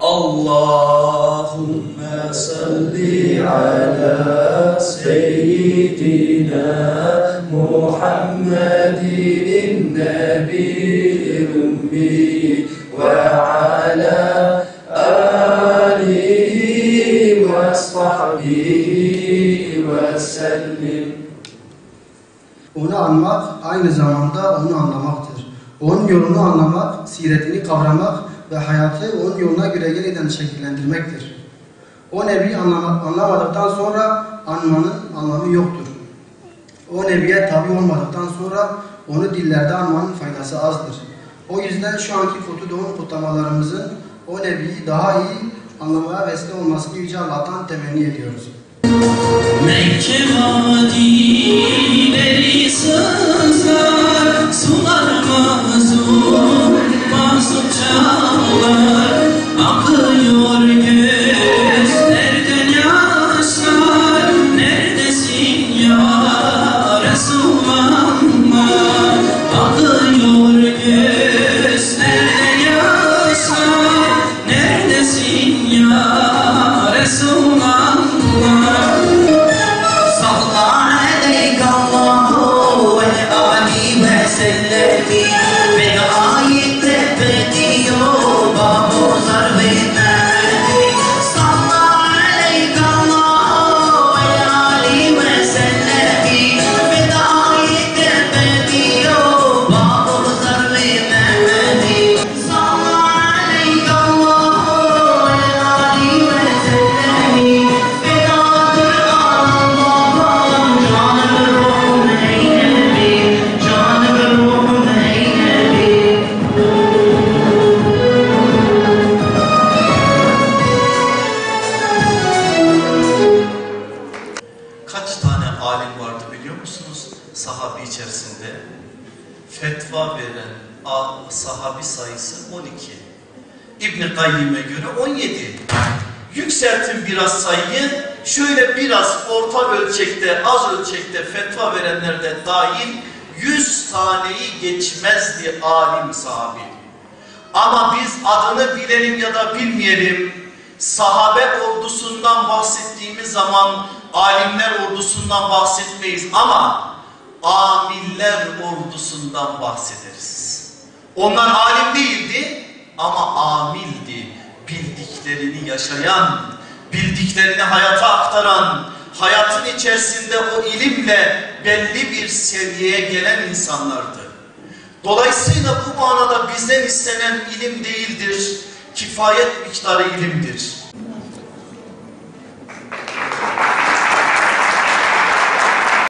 Allahümme salli ala seyyidina Muhammedin nebiyyil ummi ve ala alihi ve sahbihi ve sellim. Onu anmak aynı zamanda onu anlamaktır. Onun yolunu anlamak, siretini kavramak ve hayatı onun yoluna göre yeniden şekillendirmektir. O Nebi'yi anlamadıktan sonra anmanın anlamı yoktur. O Nebi'ye tabi olmadıktan sonra onu dillerde anmanın faydası azdır. O yüzden şu anki Kutlu Doğum kutlamalarımızın o Nebi'yi daha iyi anlamaya vesile olmasını Yüce Allah'tan temenni ediyoruz. Mekke vadileri sızlar, sular mazlum, mazlum çağlar, akıyor gözlerden yaşlar, neredesin ya Resulallah, akıyor gözlerden yaşlar, neredesin ya Resulallah. Sahabi içerisinde fetva veren sahabi sayısı 12. İbn-i Kayyim'e göre 17. Yükseltin biraz sayıyı, şöyle biraz orta ölçekte, az ölçekte fetva verenlerden dahil 100 taneyi geçmezdi alim sahabi. Ama biz adını bilelim ya da bilmeyelim, sahabe ordusundan bahsettiğimiz zaman alimler ordusundan bahsetmeyiz ama amiller ordusundan bahsederiz. Onlar alim değildi ama amildi. Bildiklerini yaşayan, bildiklerini hayata aktaran, hayatın içerisinde o ilimle belli bir seviyeye gelen insanlardı. Dolayısıyla bu manada bizden istenen ilim değildir, kifayet miktarı ilimdir.